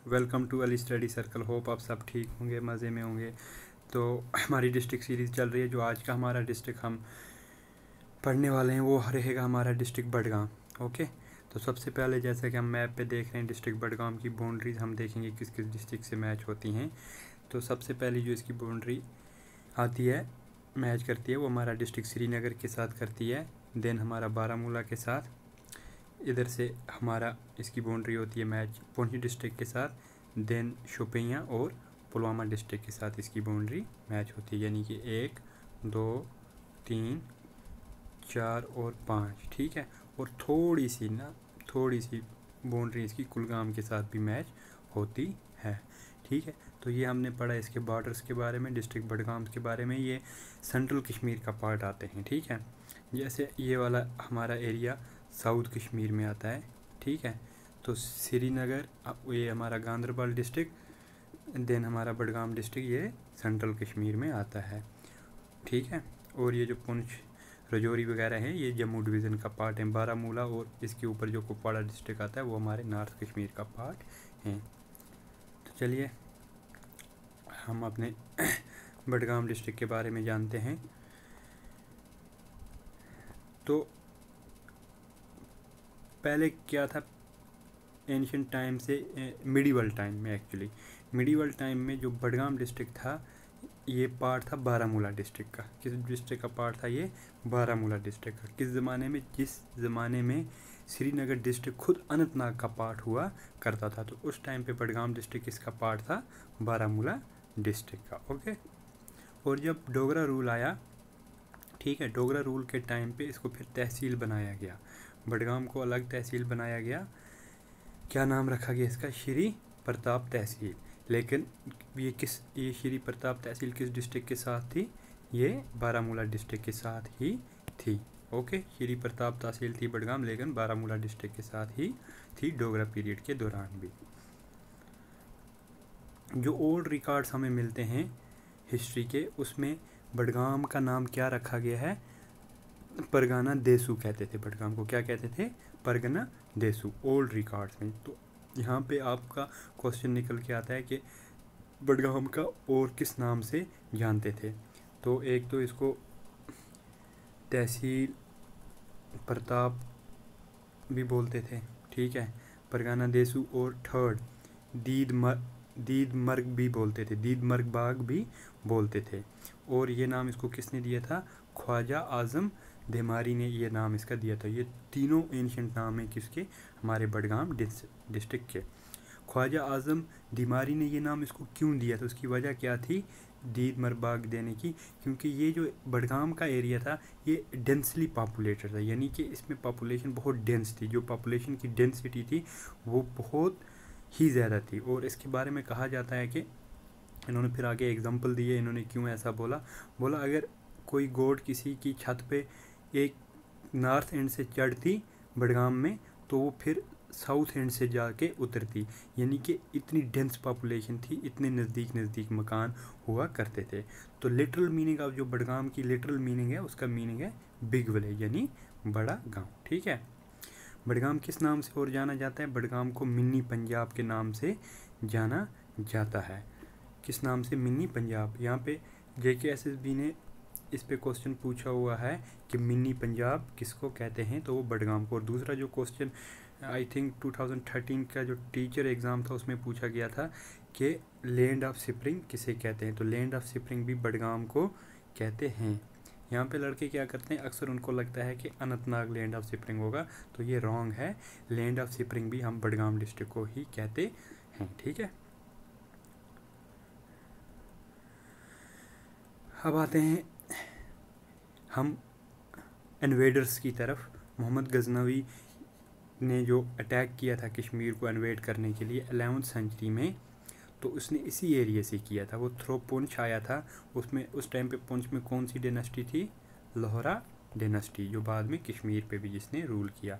Welcome to Ali study circle. Hope आप सब ठीक होंगे, मज़े में होंगे। तो हमारी डिस्ट्रिक्ट सीरीज़ चल रही है। जो आज का हमारा डिस्ट्रिक्ट हम पढ़ने वाले हैं वो रहेगा हमारा डिस्ट्रिक्ट बडगाम। ओके, तो सबसे पहले जैसे कि हम मैप पे देख रहे हैं डिस्ट्रिक्ट बडगाम की बाउंड्रीज हम देखेंगे किस किस डिस्ट्रिक्ट से मैच होती हैं। तो सबसे पहली जो इसकी बाउंड्री आती है, मैच करती है, वो हमारा डिस्ट्रिक्ट श्रीनगर के साथ करती है। देन हमारा बारामूला के साथ, इधर से हमारा इसकी बाउंड्री होती है मैच पुंछ डिस्ट्रिक्ट के साथ। देन शोपियाँ और पुलवामा डिस्ट्रिक्ट के साथ इसकी बाउंड्री मैच होती है, यानी कि 1 2 3 4 और 5। ठीक है, और थोड़ी सी बाउंड्री इसकी कुलगाम के साथ भी मैच होती है। ठीक है, तो ये हमने पढ़ा इसके बॉर्डर्स के बारे में, डिस्ट्रिक्ट बडगाम के बारे में। ये सेंट्रल कश्मीर का पार्ट आते हैं। ठीक है, जैसे ये वाला हमारा एरिया साउथ कश्मीर में आता है। ठीक है, तो श्रीनगर ये हमारा गांदरबल डिस्ट्रिक्ट, देन हमारा बडगाम डिस्ट्रिक्ट ये सेंट्रल कश्मीर में आता है। ठीक है, और ये जो पुंछ रजौरी वगैरह है ये जम्मू डिवीज़न का पार्ट है। बारामूला और इसके ऊपर जो कुपवाड़ा डिस्ट्रिक्ट आता है वो हमारे नॉर्थ कश्मीर का पार्ट है। तो चलिए हम अपने बडगाम डिस्ट्रिक्ट के बारे में जानते हैं। तो पहले क्या था, एंशिएंट टाइम से मिडीवल टाइम में, एक्चुअली मिडीवल टाइम में जो बडगाम डिस्ट्रिक्ट था ये पार्ट था बारामूला डिस्ट्रिक्ट का। किस डिस्ट्रिक्ट का पार्ट था ये? बारामूला डिस्ट्रिक्ट का। किस ज़माने में? जिस ज़माने में श्रीनगर डिस्ट्रिक्ट खुद अनंतनाग का पार्ट हुआ करता था, तो उस टाइम पे बडगाम डिस्ट्रिक्ट किसका पार्ट था? बारामूला डिस्ट्रिक्ट का। ओके, और जब डोगरा रूल आया, ठीक है, डोगरा रूल के टाइम पे इसको फिर तहसील बनाया गया। बडगाम को अलग तहसील बनाया गया। क्या नाम रखा गया इसका? श्री प्रताप तहसील। लेकिन ये श्री प्रताप तहसील किस डिस्ट्रिक्ट के साथ थी? ये बारामूला डिस्ट्रिक्ट के साथ ही थी। ओके, श्री प्रताप तहसील थी बडगाम, लेकिन बारामूला डिस्ट्रिक्ट के साथ ही थी डोगरा पीरियड के दौरान भी। जो ओल्ड रिकॉर्ड्स हमें मिलते हैं हिस्ट्री के, उसमें बडगाम का नाम क्या रखा गया है? परगना देसू कहते थे बडगाम को। क्या कहते थे? परगना देसू, ओल्ड रिकॉर्ड्स में। तो यहाँ पे आपका क्वेश्चन निकल के आता है कि बडगाम का और किस नाम से जानते थे। तो एक तो इसको तहसील प्रताप भी बोलते थे। ठीक है, परगना देसू, और थर्ड दीदमर्ग भी बोलते थे, दीदमर्ग बाग भी बोलते थे। और ये नाम इसको किसने दिया था? ख्वाजा आज़म देमारी ने ये नाम इसका दिया था। ये तीनों एंशिएंट नाम है किसके? हमारे बडगाम डिस्ट्रिक्ट के। ख्वाजा आज़म दिमारी ने ये नाम इसको क्यों दिया था, उसकी वजह क्या थी दीदमर्ग बाग देने की? क्योंकि ये जो बडगाम का एरिया था ये डेंसली पॉपुलेटेड था, यानी कि इसमें पॉपुलेशन बहुत डेंस थी। जो पॉपुलेशन की डेंसिटी थी वो बहुत ही ज़्यादा थी। और इसके बारे में कहा जाता है कि इन्होंने फिर आगे एग्जांपल दिए, इन्होंने क्यों ऐसा बोला अगर कोई गोड किसी की छत पे एक नॉर्थ एंड से चढ़ती बडगाम में, तो वो फिर साउथ एंड से जाके उतरती, यानी कि इतनी डेंस पॉपुलेशन थी, इतने नज़दीक मकान हुआ करते थे। तो लिटरल मीनिंग ऑफ जो बडगाम की लिटरल मीनिंग है, उसका मीनिंग है बिग विलेज, यानी बड़ा गांव। ठीक है, बडगाम किस नाम से और जाना जाता है? बडगाम को मिनी पंजाब के नाम से जाना जाता है। किस नाम से? मिनी पंजाब। यहाँ पे JKSSB ने इस पे क्वेश्चन पूछा हुआ है कि मिनी पंजाब किसको कहते हैं, तो वो बडगाम को। और दूसरा जो क्वेश्चन आई थिंक 2013 का जो टीचर एग्ज़ाम था उसमें पूछा गया था कि लैंड ऑफ स्प्रिंग किसे कहते हैं, तो लैंड ऑफ स्प्रिंग भी बडगाम को कहते हैं। यहाँ पे लड़के क्या करते हैं, अक्सर उनको लगता है कि अनंतनाग लैंड ऑफ स्प्रिंग होगा, तो ये रॉन्ग है। लैंड ऑफ स्प्रिंग भी हम बडगाम डिस्ट्रिक्ट को ही कहते हैं। ठीक है, अब आते हैं हम इन्वेडर्स की तरफ। मोहम्मद गजनवी ने जो अटैक किया था कश्मीर को इन्वेड करने के लिए 11वीं सेंचुरी में, तो उसने इसी एरिया से किया था। वो थ्रो पुंछ आया था, उसमें उस टाइम पे पुंछ में कौन सी डायनेस्टी थी? लोहरा डायनेस्टी, जो बाद में कश्मीर पे भी जिसने रूल किया।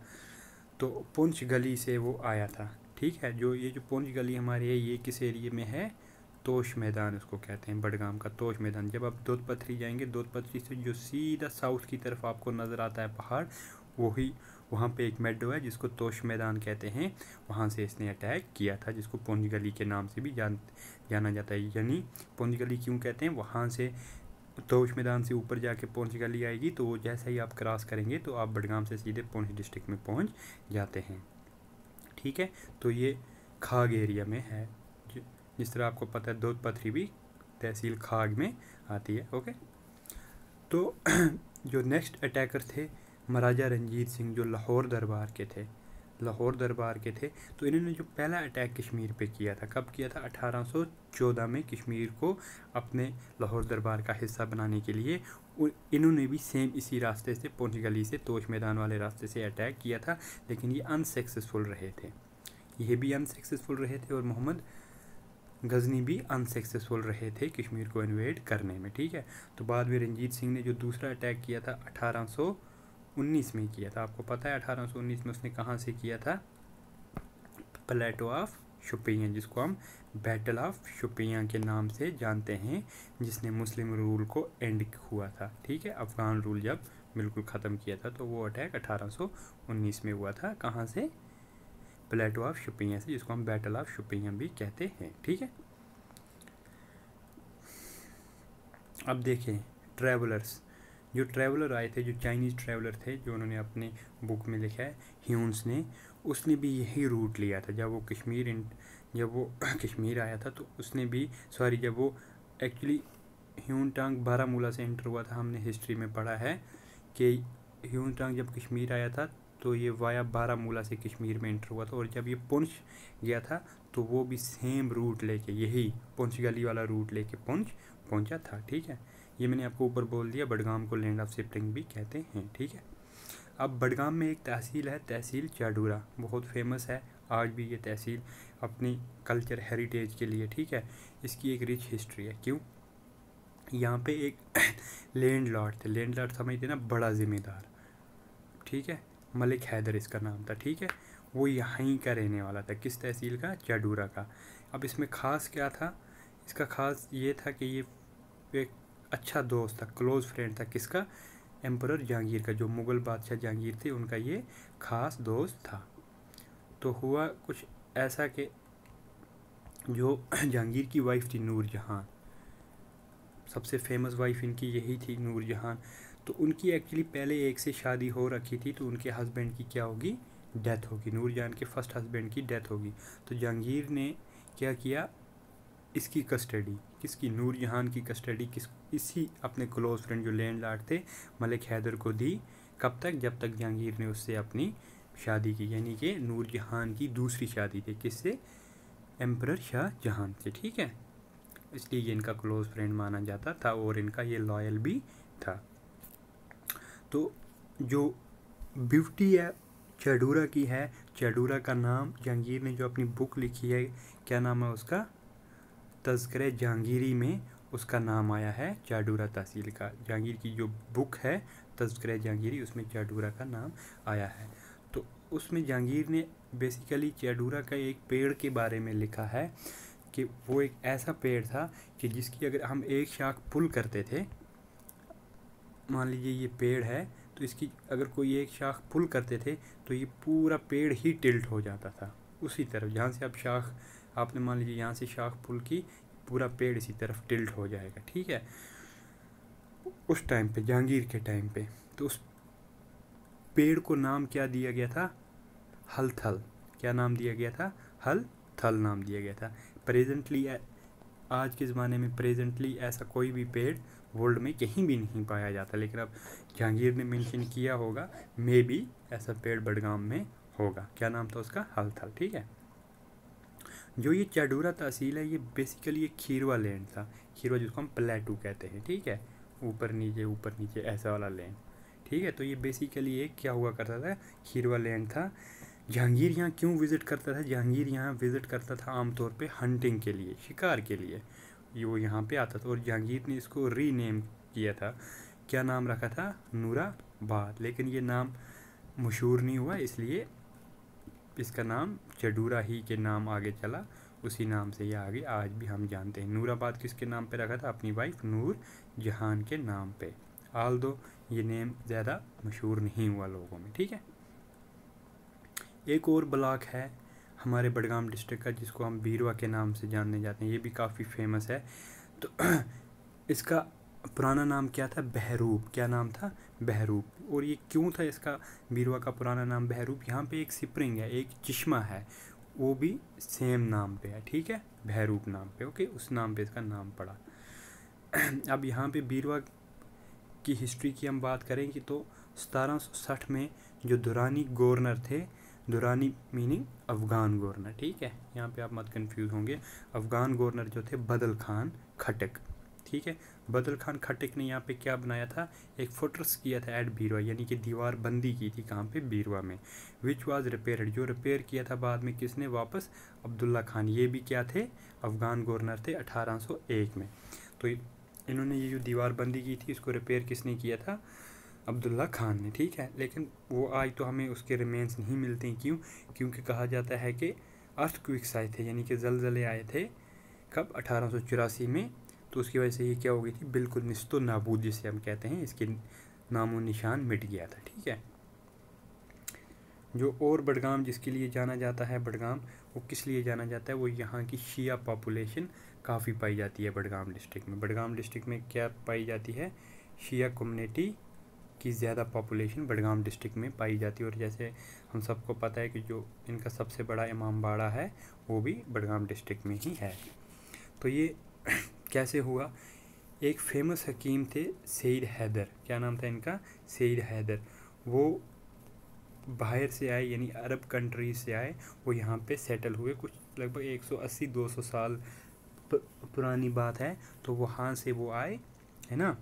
तो पुंछ गली से वो आया था। ठीक है, ये जो पुंछ गली हमारी है ये किस एरिया में है? तोश मैदान उसको कहते हैं, बडगाम का तोश मैदान। जब आप दूध पथरी जाएंगे, दूध पथरी से जो सीधा साउथ की तरफ आपको नज़र आता है पहाड़, वही वहाँ पे एक मेड्डो है जिसको तोश मैदान कहते हैं, वहाँ से इसने अटैक किया था, जिसको पुंज गली के नाम से भी जाना जाता है। यानी पुंज गली क्यों कहते हैं, वहाँ से तोश मैदान से ऊपर जाके पुंछ गली आएगी, तो वो जैसे ही आप क्रॉस करेंगे तो आप बडगाम से सीधे पुंछ डिस्ट्रिक्ट में पहुँच जाते हैं। ठीक है, तो ये खाग एरिया में है, जिस तरह आपको पता है दूध पथरी भी तहसील खाग में आती है। ओके, तो जो नेक्स्ट अटैकर थे महाराजा रंजीत सिंह, जो लाहौर दरबार के थे, तो इन्होंने जो पहला अटैक कश्मीर पे किया था, कब किया था, 1814 में कश्मीर को अपने लाहौर दरबार का हिस्सा बनाने के लिए इन्होंने भी सेम इसी रास्ते से पुंछ गली से तोश मैदान वाले रास्ते से अटैक किया था, लेकिन ये अनसक्सेसफुल रहे थे और मोहम्मद गजनी भी अनसक्सेसफुल रहे थे कश्मीर को इन्वेड करने में। ठीक है, तो बाद में रंजीत सिंह ने जो दूसरा अटैक किया था 1819 में किया था। आपको पता है 1819 में उसने कहाँ से किया था, प्लेटो ऑफ शुपियाँ, जिसको हम बैटल ऑफ शुपियाँ के नाम से जानते हैं, जिसने मुस्लिम रूल को एंड हुआ था। ठीक है, अफ़गान रूल जब बिल्कुल ख़त्म किया था, तो वो अटैक 1819 में हुआ था। कहाँ से, प्लेटो ऑफ शुपियाँ से, जिसको हम बैटल ऑफ शुपियाँ भी कहते हैं। ठीक है, अब देखें ट्रैवलर्स, जो ट्रैवलर आए थे, जो चाइनीज़ ट्रैवलर थे, जो उन्होंने अपने बुक में लिखा है, ह्यून्स ने, उसने भी यही रूट लिया था। जब वो कश्मीर आया था, तो उसने भी जब वो एक्चुअली ह्यून टांग बारामूला से एंटर हुआ था। हमने हिस्ट्री में पढ़ा है कि ह्यून टांग जब कश्मीर आया था, तो ये वाया बारामूला से कश्मीर में एंटर हुआ था, और जब ये पुंछ गया था, तो वो भी सेम रूट लेके, यही पुंछ गली वाला रूट लेके पुंछ पहुंचा था। ठीक है, ये मैंने आपको ऊपर बोल दिया, बडगाम को लैंड ऑफ शिफ्टिंग भी कहते हैं। ठीक है, अब बडगाम में एक तहसील है, तहसील चाडूरा, बहुत फेमस है आज भी ये तहसील अपनी कल्चर हेरिटेज के लिए। ठीक है, इसकी एक रिच हिस्ट्री है। क्यों, यहाँ पे एक लैंडलॉर्ड समझते ना, बड़ा ज़िम्मेदार। ठीक है, मलिक हैदर इसका नाम था। ठीक है, वो यहीं का रहने वाला था। किस तहसील का, चाडूरा का। अब इसमें ख़ास क्या था, इसका ख़ास ये था कि ये एक अच्छा दोस्त था, क्लोज़ फ्रेंड था, किसका, एम्परर जहांगीर का, जो मुग़ल बादशाह जहांगीर थे, उनका ये ख़ास दोस्त था। तो हुआ कुछ ऐसा कि जो जहांगीर की वाइफ थी नूरजहान, सबसे फेमस वाइफ इनकी यही थी नूरजहान, तो उनकी एक्चुअली पहले एक से शादी हो रखी थी, तो उनके हस्बैंड की क्या होगी, डेथ होगी। नूरजहान के फर्स्ट हस्बैंड की डेथ होगी। तो जहांगीर ने क्या किया, इसकी कस्टडी, किसकी, नूरजहान की कस्टडी इसी अपने क्लोज फ्रेंड जो लैंडलॉर्ड थे मलिक हैदर को दी। कब तक, जब तक जहांगीर ने उससे अपनी शादी की, यानी कि नूरजहान की दूसरी शादी थी, किससे, एम्परर शाहजहां से। ठीक है, इसलिए ये इनका क्लोज फ्रेंड माना जाता था और इनका ये लॉयल भी था। तो जो ब्यूटी है चाडूरा की है, चाडूरा का नाम जहांगीर ने जो अपनी बुक लिखी है, क्या नाम है उसका, तज़किरे जहांगीरी में उसका नाम आया है चाडूरा तहसील का। जहांगीर की जो बुक है तज़किरे जहांगीरी, उसमें चाडूरा का नाम आया है। तो उसमें जहांगीर ने बेसिकली चाडूरा का एक पेड़ के बारे में लिखा है कि वो एक ऐसा पेड़ था कि जिसकी अगर हम एक शाख पुल करते थे, मान लीजिए ये पेड़ है, तो इसकी अगर कोई एक शाख पुल करते थे, तो ये पूरा पेड़ ही टिल्ट हो जाता था उसी तरफ, जहाँ से आप शाख, आपने मान लीजिए यहाँ से शाख पुल की, पूरा पेड़ इसी तरफ टिल्ट हो जाएगा। ठीक है, उस टाइम पे, जहांगीर के टाइम पे, तो उस पेड़ को नाम क्या दिया गया था, हलथल। क्या नाम दिया गया था, हलथल नाम दिया गया था। प्रेजेंटली, आज के ज़माने में प्रेजेंटली ऐसा कोई भी पेड़ वर्ल्ड में कहीं भी नहीं पाया जाता, लेकिन अब जहांगीर ने मेंशन किया होगा, मे बी ऐसा पेड़ बडगाम में होगा। क्या नाम था उसका, हलथल। ठीक है, जो ये चाडूरा तहसील है, ये बेसिकली एक खीरवा लैंड था, खीरवा जिसको हम प्लेटू कहते हैं। ठीक है, ऊपर नीचे ऐसा वाला लैंड। ठीक है, तो ये बेसिकली एक क्या हुआ करता था, खीरवा लैंड था। जहांगीर यहाँ क्यों विज़िट करता था, जहांगीर यहाँ विज़िट करता था आमतौर पे हंटिंग के लिए, शिकार के लिए वो यहाँ पे आता था, और जहांगीर ने इसको रीनेम किया था। क्या नाम रखा था, नूराबाद, लेकिन ये नाम मशहूर नहीं हुआ, इसलिए इसका नाम चाडूरा ही के नाम आगे चला, उसी नाम से ये आगे आज भी हम जानते हैं। नूराबाद किसके नाम पे रखा था, अपनी वाइफ नूर जहान के नाम पे। आल दो ये नेम ज़्यादा मशहूर नहीं हुआ लोगों में, ठीक है। एक और ब्लॉक है हमारे बडगाम डिस्ट्रिक्ट का जिसको हम बीरवा के नाम से जानने जाते हैं, ये भी काफ़ी फेमस है। तो इसका पुराना नाम क्या था? बहरूप। क्या नाम था? बहरूप। और ये क्यों था इसका बीरवा का पुराना नाम बहरूप? यहाँ पे एक स्प्रिंग है, एक चश्मा है, वो भी सेम नाम पे है, ठीक है, बहरूप नाम पे, ओके, उस नाम पे इसका नाम पड़ा। अब यहाँ पे बीरवा की हिस्ट्री की हम बात करेंगे तो 1760 में जो दुरानी गवर्नर थे, दुरानी मीनिंग अफ़गान गवर्नर, ठीक है, यहाँ पे आप मत कंफ्यूज होंगे। अफ़गान गवर्नर जो थे बदल खान खटक, ठीक है, बदल खान खटक ने यहाँ पे क्या बनाया था? एक फोर्ट्रेस किया था एट बीरवा, यानी कि दीवार बंदी की थी कहाँ पे? बीरवा में। विच वाज रिपेयर्ड, जो रिपेयर किया था बाद में किसने? वापस अब्दुल्ला खान। ये भी क्या थे? अफ़गान गवर्नर थे 1801 में। तो इन्होंने ये जो दीवार बंदी की थी इसको रिपेयर किसने किया था? अब्दुल्ला खान ने, ठीक है। लेकिन वो आज तो हमें उसके रिमेन्स नहीं मिलते हैं, क्यों? क्योंकि कहा जाता है कि अर्थक्वेक्स आए थे, यानी कि ज़लज़ले आए थे, कब? 1884 में। तो उसकी वजह से ये क्या हो गई थी? बिल्कुल निस्तो नाबूद जिसे हम कहते हैं, इसके नामो निशान मिट गया था, ठीक है। जो और बडगाम जिसके लिए जाना जाता है, बडगाम वो किस लिए जाना जाता है? वो यहाँ की शिया पॉपुलेशन काफ़ी पाई जाती है बडगाम डिस्ट्रिक्ट में। बडगाम डिस्ट्रिक्ट में क्या पाई जाती है? शिया कम्युनिटी की ज़्यादा पॉपुलेशन बडगाम डिस्ट्रिक्ट में पाई जाती है। और जैसे हम सबको पता है कि जो इनका सबसे बड़ा इमाम बाड़ा है वो भी बडगाम डिस्ट्रिक्ट में ही है। तो ये कैसे हुआ? एक फेमस हकीम थे सैयद हैदर, क्या नाम था इनका? सैयद हैदर। वो बाहर से आए, यानी अरब कंट्रीज से आए, वो यहाँ पे सेटल हुए, कुछ लगभग 180-200 साल पुरानी बात है। तो वहाँ से वो आए, है ना,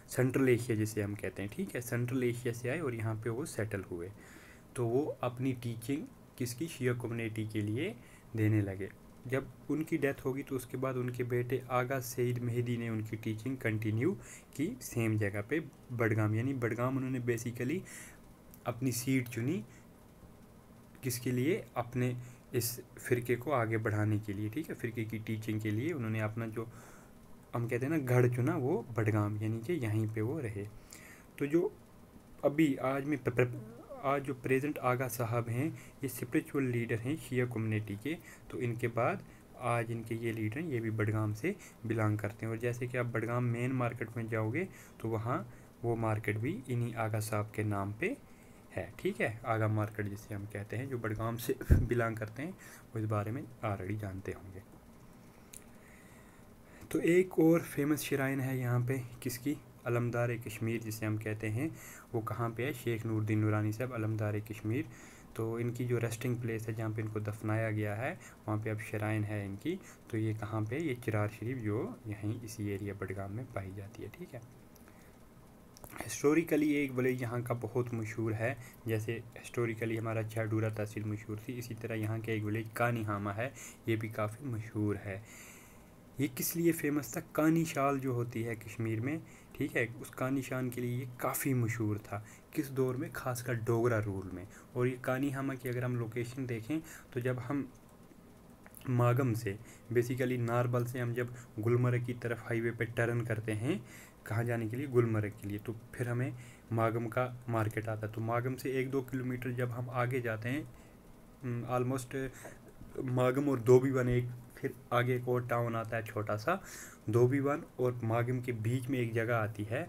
सेंट्रल एशिया जिसे हम कहते हैं, ठीक है, सेंट्रल एशिया से आए और यहाँ पे वो सेटल हुए। तो वो अपनी टीचिंग किसकी? शिया कम्युनिटी के लिए देने लगे। जब उनकी डेथ होगी तो उसके बाद उनके बेटे आगा सईद मेहदी ने उनकी टीचिंग कंटिन्यू की सेम जगह पे बडगाम, यानी बडगाम उन्होंने बेसिकली अपनी सीट चुनी किसके लिए? अपने इस फ़िरके को आगे बढ़ाने के लिए, ठीक है, फ़िरके की टीचिंग के लिए उन्होंने अपना जो हम कहते हैं ना गढ़ चुना, वो बडगाम, यानी कि यहीं पे वो रहे। तो जो अभी आज जो प्रेजेंट आगा साहब हैं, ये स्पिरिचुअल लीडर हैं शिया कम्युनिटी के। तो इनके बाद आज इनके ये लीडर हैं, ये भी बडगाम से बिलोंग करते हैं। और जैसे कि आप बडगाम मेन मार्केट में जाओगे तो वहाँ वो मार्केट भी इन्हीं आगा साहब के नाम पे है, ठीक है, आगा मार्केट जिसे हम कहते हैं। जो बडगाम से बिलोंग करते हैं वो इस बारे में ऑलरेडी जानते होंगे। तो एक और फेमस श्राइन है यहाँ पे किसकी? अलमदार कश्मीर जिसे हम कहते हैं, वो कहाँ पे है? शेख नूरुद्दीन नूरानी साहब अलमदार कश्मीर। तो इनकी जो रेस्टिंग प्लेस है जहाँ पे इनको दफनाया गया है, वहाँ पे अब श्राइन है इनकी। तो ये कहाँ पे? ये चिरार शरीफ जो यहीं इसी एरिया बडगाम में पाई जाती है, ठीक है। हिस्टोरिकली एक विलेज यहाँ का बहुत मशहूर है, जैसे हिस्टोरिकली हमारा चाडूरा तहसील मशहूर थी, इसी तरह यहाँ का एक विलेज कानीहामा है, ये भी काफ़ी मशहूर है। ये किस लिए फेमस था? कानी शाल जो होती है कश्मीर में, ठीक है, उस कानी शान के लिए ये काफ़ी मशहूर था। किस दौर में? खासकर डोगरा रूल में। और ये कानीहामा की अगर हम लोकेशन देखें तो जब हम मागम से बेसिकली नारबल से हम जब गुलमर्ग की तरफ हाईवे पे टर्न करते हैं, कहाँ जाने के लिए? गुलमर्ग के लिए, तो फिर हमें मागम का मार्केट आता है। तो मागम से 1-2 किलोमीटर जब हम आगे जाते हैं, ऑलमोस्ट मागम और धोबीवन, एक फिर आगे एक और टाउन आता है छोटा सा, धोबीवन और मागम के बीच में एक जगह आती है,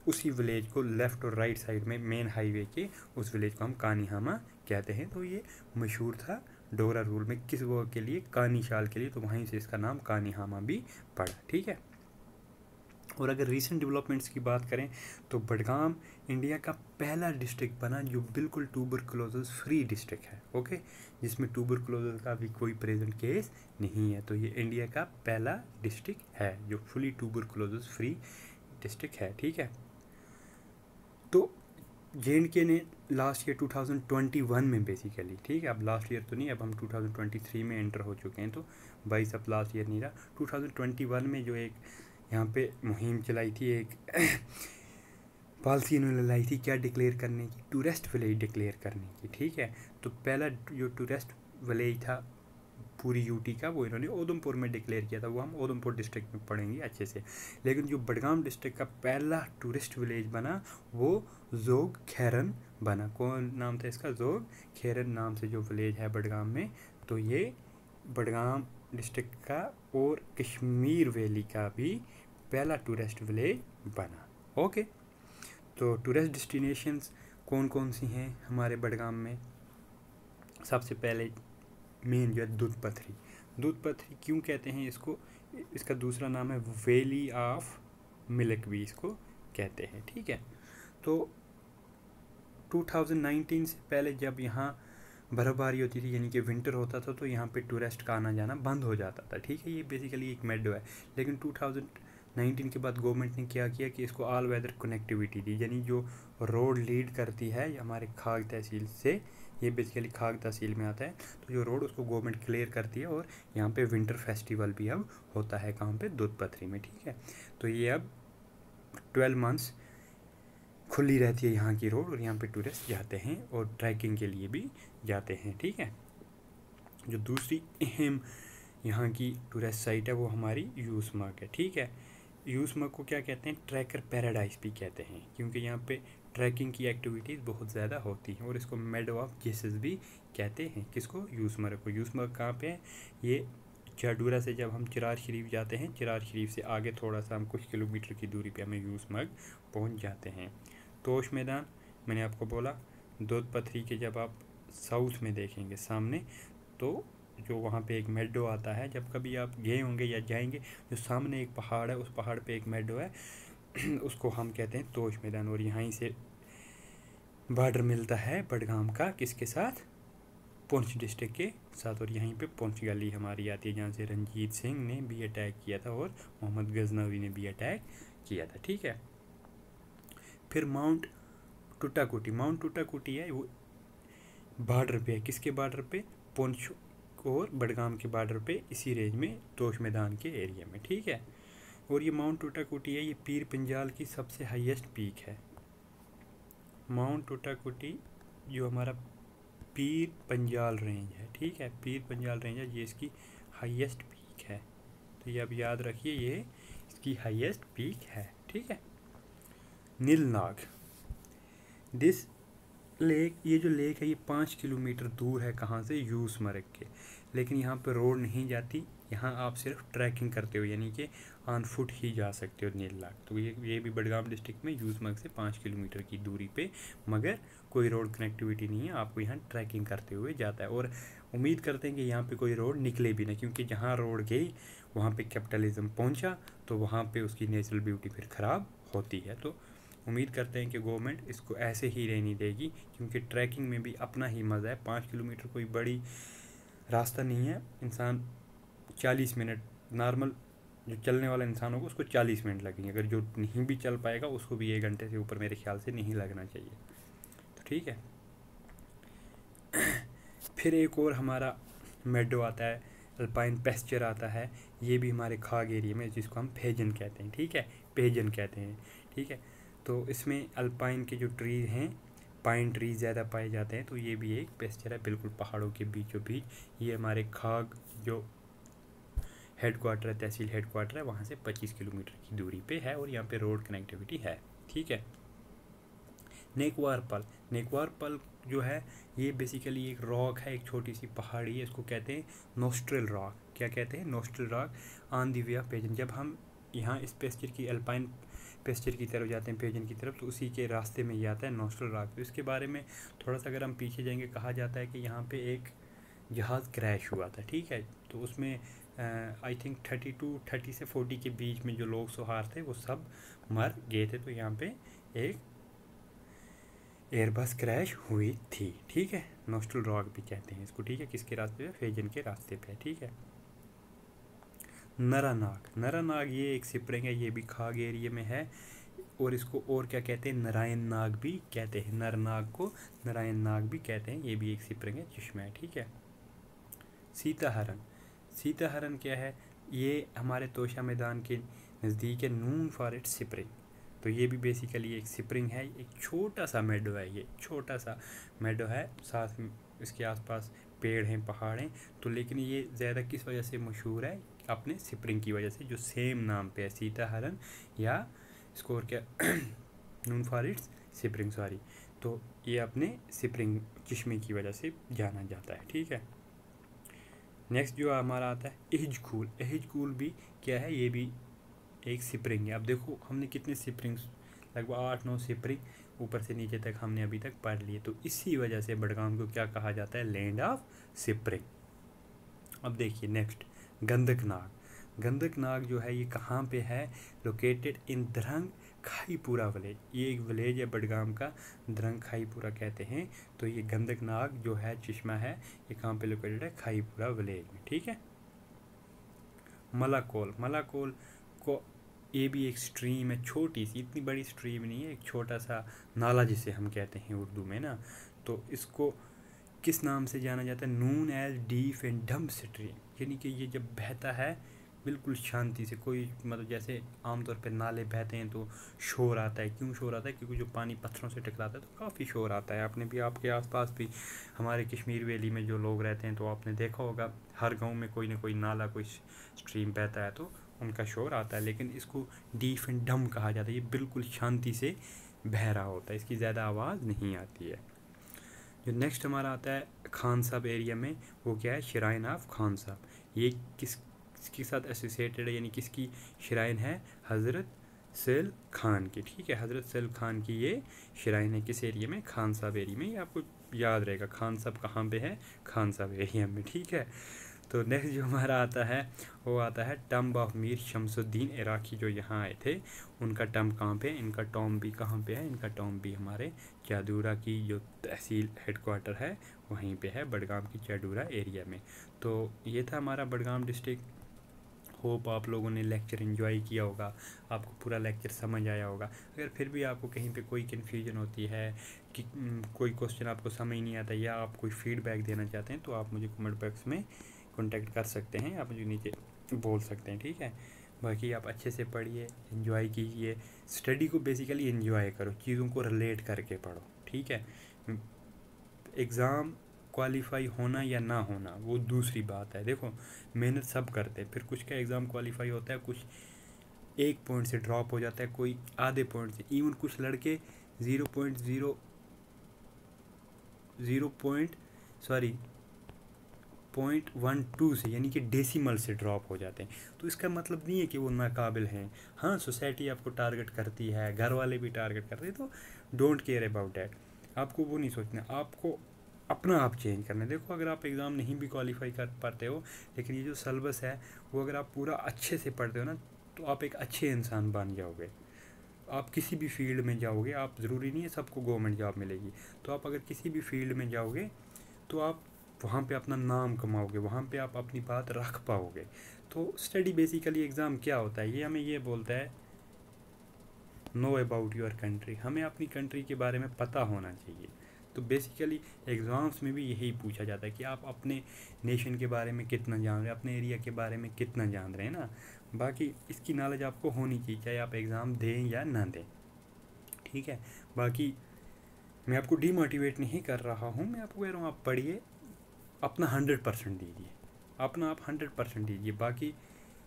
उसी विलेज को लेफ़्ट और राइट साइड में मेन हाईवे के उस विलेज को हम कानीहामा कहते हैं। तो ये मशहूर था डोगरा रूल में किस वो के लिए? कानी शाल के लिए। तो वहीं से इसका नाम कानीहामा भी पड़ा, ठीक है। और अगर रीसेंट डेवलपमेंट्स की बात करें तो बडगाम इंडिया का पहला डिस्ट्रिक्ट बना जो बिल्कुल ट्यूबरकुलोसिस फ्री डिस्ट्रिक्ट है, ओके, जिसमें ट्यूबरकुलोसिस का भी कोई प्रेजेंट केस नहीं है। तो ये इंडिया का पहला डिस्ट्रिक्ट है जो फुली ट्यूबरकुलोसिस फ्री डिस्ट्रिक्ट है, ठीक है। तो JNK ने लास्ट ईयर 2021 में बेसिकली, ठीक है, अब लास्ट ईयर तो नहीं, अब हम 2023 में एंटर हो चुके हैं, तो 22 अब लास्ट ईयर नहीं रहा, 2021 में जो एक यहाँ पे मुहिम चलाई थी, एक पॉलिसी इन्होंने लाई थी, क्या डिक्लेयर करने की? टूरिस्ट विलेज डिक्लेयर करने की, ठीक है। तो पहला जो टूरिस्ट विलेज था पूरी यूटी का वो इन्होंने उधमपुर में डिक्लेयर किया था, वो हम उधमपुर डिस्ट्रिक्ट में पढ़ेंगे अच्छे से। लेकिन जो बडगाम डिस्ट्रिक्ट का पहला टूरिस्ट विलेज बना वो जोग खैरन बना। कौन नाम था इसका? जोग खैरन नाम से जो विलेज है बडगाम में, तो ये बडगाम डिस्ट्रिक्ट का और कश्मीर वैली का भी पहला टूरिस्ट विलेज बना। ओके, तो टूरिस्ट डेस्टिनेशंस कौन कौन सी हैं हमारे बडगाम में? सबसे पहले मेन जो है दूध पथरी। दूध पथरी क्यों कहते हैं इसको? इसका दूसरा नाम है वैली ऑफ मिल्क भी इसको कहते हैं, ठीक है। तो 2019 से पहले जब यहाँ बर्फ़बारी होती थी, यानी कि विंटर होता था, तो यहाँ पे टूरिस्ट का आना जाना बंद हो जाता था, ठीक है। ये बेसिकली एक मेडो है। लेकिन 2019 के बाद गवर्नमेंट ने क्या किया कि इसको ऑल वेदर कनेक्टिविटी दी, यानी जो रोड लीड करती है हमारे खाग तहसील से, ये बेसिकली खाग तहसील में आता है, तो जो रोड उसको गवर्नमेंट क्लियर करती है। और यहाँ पे विंटर फेस्टिवल भी अब होता है, कहाँ पे? दूध पथरी में, ठीक है। तो ये अब 12 मंथ्स खुली रहती है यहाँ की रोड, और यहाँ पे टूरिस्ट जाते हैं और ट्रैकिंग के लिए भी जाते हैं, ठीक है। जो दूसरी अहम यहाँ की टूरिस्ट साइट है वो हमारी यूसमर्ग है, ठीक है। यूसमर्ग को क्या कहते हैं? ट्रैकर पैराडाइज भी कहते हैं, क्योंकि यहाँ पे ट्रैकिंग की एक्टिविटीज़ बहुत ज़्यादा होती हैं। और इसको मेडो ऑफ जेसेस भी कहते हैं। किसको? यूसमर्ग को। यूसमर्ग कहाँ पे है? ये जाडूरा से जब हम चिरार शरीफ जाते हैं, चिरार शरीफ से आगे थोड़ा सा हम कुछ किलोमीटर की दूरी पे हमें यूसमर्ग पहुँच जाते हैं। तोश मैदान मैंने आपको बोला। दूध पथरी के जब आप साउथ में देखेंगे सामने, तो जो वहाँ पे एक मेडो आता है, जब कभी आप गए होंगे या जाएंगे, जो सामने एक पहाड़ है, उस पहाड़ पे एक मेडो है, उसको हम कहते हैं तोश मैदान। और यहाँ से बॉर्डर मिलता है बडगाम का किसके साथ? पुंछ डिस्ट्रिक्ट के साथ। और यहीं पे पुंछ गली हमारी आती है, जहाँ से रंजीत सिंह ने भी अटैक किया था और मोहम्मद गजनवी ने भी अटैक किया था, ठीक है। फिर माउंट टूटाकुटी। माउंट टूटाकुटी है वो बॉर्डर पे है, किसके बॉर्डर पे? पुंछ और बडगाम के बॉर्डर पे, इसी रेंज में तोश मैदान के एरिया में, ठीक है। और ये माउंट टूटाकुटी है, ये पीर पंजाल की सबसे हाईएस्ट पीक है। माउंट टूटाकुटी जो हमारा पीर पंजाल रेंज है, ठीक है, पीर पंजाल रेंज है, ये इसकी हाईएस्ट पीक है। तो ये अब याद रखिए, ये इसकी हाईएस्ट पीक है, ठीक है। नीलनाग दिस लेक, ये जो लेक है ये 5 किलोमीटर दूर है, कहाँ से? यूसमर्ग के। लेकिन यहाँ पे रोड नहीं जाती, यहाँ आप सिर्फ ट्रैकिंग करते हो, यानी कि ऑन फुट ही जा सकते हो नीलनाग। तो ये भी बडगाम डिस्ट्रिक्ट में यूसमर्ग से 5 किलोमीटर की दूरी पे, मगर कोई रोड कनेक्टिविटी नहीं है, आपको यहाँ ट्रैकिंग करते हुए जाता है। और उम्मीद करते हैं कि यहाँ पे कोई रोड निकले भी नहीं, क्योंकि जहाँ रोड गई वहाँ पे कैपिटलिज्म पहुँचा, तो वहाँ पे उसकी नेचुरल ब्यूटी फिर ख़राब होती है। तो उम्मीद करते हैं कि गवर्नमेंट इसको ऐसे ही रहने देगी, क्योंकि ट्रैकिंग में भी अपना ही मज़ा है। 5 किलोमीटर कोई बड़ी रास्ता नहीं है। इंसान 40 मिनट, नॉर्मल जो चलने वाला इंसान होगा उसको 40 मिनट लगेंगे, अगर जो नहीं भी चल पाएगा उसको भी 1 घंटे से ऊपर मेरे ख्याल से नहीं लगना चाहिए, तो ठीक है। फिर एक और हमारा मेडो आता है, अल्पाइन पेस्चर आता है, ये भी हमारे खाग एरिया में, जिसको हम फेजन कहते हैं, ठीक है, पेजन कहते हैं, ठीक है। तो इसमें अल्पाइन के जो ट्री हैं, पाइन ट्री ज़्यादा पाए जाते हैं, तो ये भी एक पेस्चर है, बिल्कुल पहाड़ों के बीचों बीच। ये हमारे खाग जो हेड क्वार्टर है, तहसील हेड क्वार्टर है, वहाँ से 25 किलोमीटर की दूरी पे है, और यहाँ पे रोड कनेक्टिविटी है, ठीक है। नेकवार पल। नेकवार पल जो है ये बेसिकली एक रॉक है, एक छोटी सी पहाड़ी है, इसको कहते हैं नोस्ट्रल रॉक। क्या कहते हैं? Nostril rock on the way of पेजन। जब हम यहाँ इस पेस्चर की, अल्पाइन पेस्चर की तरफ जाते हैं, पेजन की तरफ, तो उसी के रास्ते में ये आता है नोस्ट्रल रॉक। तो इसके बारे में थोड़ा सा अगर हम पीछे जाएंगे, कहा जाता है कि यहाँ पे एक जहाज़ क्रैश हुआ था, ठीक है। तो उसमें आई थिंक 30 से 40 के बीच में जो लोग सवार थे वो सब मर गए थे। तो यहाँ पे एक एयरबस क्रैश हुई थी, ठीक है। नोस्ट्रल रॉक भी कहते हैं इसको, ठीक है। किसके रास्ते पे? फेजन के रास्ते पे, ठीक है। नरानाग। नरानाग ये एक स्प्रिंग है, ये भी खाग एरिया में है, और इसको और क्या कहते हैं? नारायण नाग भी कहते हैं। नरनाग को नारायण नाग भी कहते हैं, ये भी एक स्प्रिंग है, चश्मा है, ठीक है। सीताहरण। सीताहरण क्या है? ये हमारे तोशा मैदान के नज़दीक है, नून फॉर इट स्प्रिंग। तो ये भी बेसिकली एक स्प्रिंग है, एक छोटा सा मेडो है, ये छोटा सा मेडो है, साथ में इसके आसपास पेड़ हैं, पहाड़ हैं, तो लेकिन ये ज़्यादा किस वजह से मशहूर है, अपने स्प्रिंग की वजह से, जो सेम नाम पे है, सीता हरण या स्कोर क्या नून फॉर इट्स स्प्रिंग, सॉरी। तो ये अपने स्प्रिंग चश्मे की वजह से जाना जाता है, ठीक है। नेक्स्ट जो हमारा आता है एहिजकूल। एहिजकूल भी क्या है, ये भी एक स्प्रिंग है। अब देखो हमने कितने स्प्रिंग्स, लगभग 8-9 स्प्रिंग ऊपर से नीचे तक हमने अभी तक पढ़ लिए। तो इसी वजह से बडगाम को क्या कहा जाता है, लैंड ऑफ स्प्रिंग। अब देखिए नेक्स्ट गंदकनाग। गंदकनाग जो है ये कहाँ पे है, लोकेटेड इन द्रंग खाईपुरा विलेज। ये एक विलेज है बडगाम का, द्रंग खाईपुरा कहते हैं। तो ये गंदकनाग जो है चश्मा है, ये कहाँ पे लोकेटेड है, खाईपुरा विलेज में, ठीक है। मलाकोल। मलाकोल को ये भी एक स्ट्रीम है, छोटी सी, इतनी बड़ी स्ट्रीम नहीं है, एक छोटा सा नाला जिसे हम कहते हैं उर्दू में ना। तो इसको किस नाम से जाना जाता है, नून एज डीप एंड डम स्ट्रीम। यानी कि ये जब बहता है बिल्कुल शांति से, कोई मतलब जैसे आमतौर पे नाले बहते हैं तो शोर आता है। क्यों शोर आता है, क्योंकि जो पानी पत्थरों से टकराता है तो काफ़ी शोर आता है। आपने भी, आपके आसपास भी, हमारे कश्मीर वैली में जो लोग रहते हैं तो आपने देखा होगा हर गांव में कोई ना कोई नाला, कोई स्ट्रीम बहता है तो उनका शोर आता है। लेकिन इसको डीप एंड डम कहा जाता है, ये बिल्कुल शांति से बह रहा होता है, इसकी ज़्यादा आवाज़ नहीं आती है। जो नेक्स्ट हमारा आता है खान साहब एरिया में, वो क्या है, श्राइन ऑफ खान साहब। ये किसके साथ एसोसिएटेड है, यानी किसकी श्राइन है, हज़रत सैल खान की, ठीक है। हज़रत सैल खान की ये श्राइन है, किस एरिया में, खान साहब एरिया में। ये आपको याद रहेगा खान साहब कहाँ पे है, खान साहब एरिया में, ठीक है। तो नेक्स्ट जो हमारा आता है वो आता है टम्ब ऑफ मीर शमसुद्दीन इराकी, जो यहाँ आए थे उनका टम्ब कहाँ पे, इनका टॉम भी कहाँ पे है, इनका टॉम भी हमारे चादूरा की जो तहसील हेडक्वार्टर है वहीं पे है, बडगाम की चादूरा एरिया में। तो ये था हमारा बडगाम डिस्ट्रिक्ट। होप आप लोगों ने लेक्चर एंजॉय किया होगा, आपको पूरा लेक्चर समझ आया होगा। अगर फिर भी आपको कहीं पे कोई कन्फ्यूजन होती है कि कोई क्वेश्चन आपको समझ नहीं आता या आप कोई फीडबैक देना चाहते हैं तो आप मुझे कमेंट बॉक्स में कांटेक्ट कर सकते हैं, आप मुझे नीचे बोल सकते हैं, ठीक है। बाकी आप अच्छे से पढ़िए, एंजॉय कीजिए, स्टडी को बेसिकली एंजॉय करो, चीज़ों को रिलेट करके पढ़ो, ठीक है। एग्ज़ाम क्वालिफाई होना या ना होना वो दूसरी बात है। देखो मेहनत सब करते हैं, फिर कुछ का एग्ज़ाम क्वालिफाई होता है, कुछ 1 पॉइंट से ड्रॉप हो जाता है, कोई आधे पॉइंट से, इवन कुछ लड़के 0.12 से, यानी कि डेसिमल से ड्रॉप हो जाते हैं। तो इसका मतलब नहीं है कि वो नाकाबिल हैं। हाँ, सोसाइटी आपको टारगेट करती है, घर वाले भी टारगेट करते हैं, तो डोंट केयर अबाउट डैट। आपको वो नहीं सोचना, आपको अपना आप चेंज करना है। देखो अगर आप एग्ज़ाम नहीं भी क्वालिफाई कर पाते हो, लेकिन ये जो सिलेबस है वो अगर आप पूरा अच्छे से पढ़ते हो ना, तो आप एक अच्छे इंसान बन जाओगे। आप किसी भी फील्ड में जाओगे, आप ज़रूरी नहीं है सबको गवर्नमेंट जॉब मिलेगी, तो आप अगर किसी भी फील्ड में जाओगे तो आप वहाँ पे अपना नाम कमाओगे, वहाँ पे आप अपनी बात रख पाओगे। तो स्टडी बेसिकली एग्ज़ाम क्या होता है, ये हमें ये बोलता है नो अबाउट योर कंट्री, हमें अपनी कंट्री के बारे में पता होना चाहिए। तो बेसिकली एग्ज़ाम्स में भी यही पूछा जाता है कि आप अपने नेशन के बारे में कितना जान रहे हैं, अपने एरिया के बारे में कितना जान रहे हैं ना। बाकी इसकी नॉलेज आपको होनी चाहिए, चाहे आप एग्ज़ाम दें या ना दें, ठीक है। बाकी मैं आपको डीमोटिवेट नहीं कर रहा हूँ, मैं आपको कह रहा हूँ आप पढ़िए, अपना 100% दीजिए, अपना आप 100% दीजिए। बाकी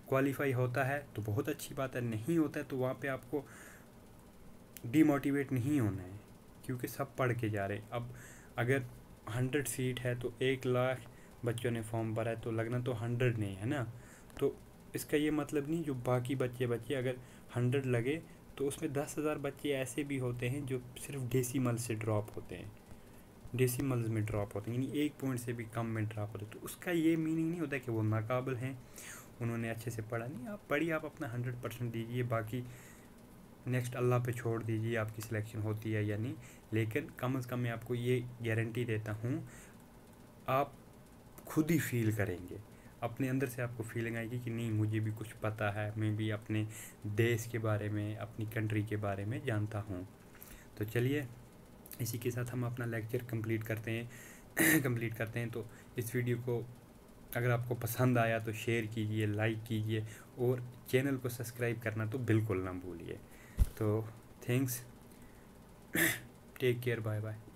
क्वालिफाई होता है तो बहुत अच्छी बात है, नहीं होता है तो वहाँ पे आपको डीमोटिवेट नहीं होना है, क्योंकि सब पढ़ के जा रहे हैं। अब अगर 100 सीट है तो 1 लाख बच्चों ने फॉर्म भरा है, तो लगना तो 100 नहीं है ना। तो इसका ये मतलब नहीं जो बाकी बच्चे अगर 100 लगे तो उसमें 10,000 बच्चे ऐसे भी होते हैं जो सिर्फ डेसिमल से ड्रॉप होते हैं, डेसिमल्स में ड्रॉप होते हैं, यानी 1 पॉइंट से भी कम में ड्रॉप होते हैं। तो उसका ये मीनिंग नहीं होता कि वो नाकाबिल हैं, उन्होंने अच्छे से पढ़ा नहीं। आप पढ़िए, आप अपना 100% दीजिए, बाकी नेक्स्ट अल्लाह पे छोड़ दीजिए आपकी सिलेक्शन होती है या नहीं। लेकिन कम से कम मैं आपको ये गारंटी देता हूँ, आप खुद ही फील करेंगे, अपने अंदर से आपको फीलिंग आएगी कि नहीं मुझे भी कुछ पता है, मैं भी अपने देश के बारे में, अपनी कंट्री के बारे में जानता हूँ। तो चलिए इसी के साथ हम अपना लेक्चर कंप्लीट करते हैं। तो इस वीडियो को अगर आपको पसंद आया तो शेयर कीजिए, लाइक कीजिए, और चैनल को सब्सक्राइब करना तो बिल्कुल ना भूलिए। तो thanks, take care, bye bye.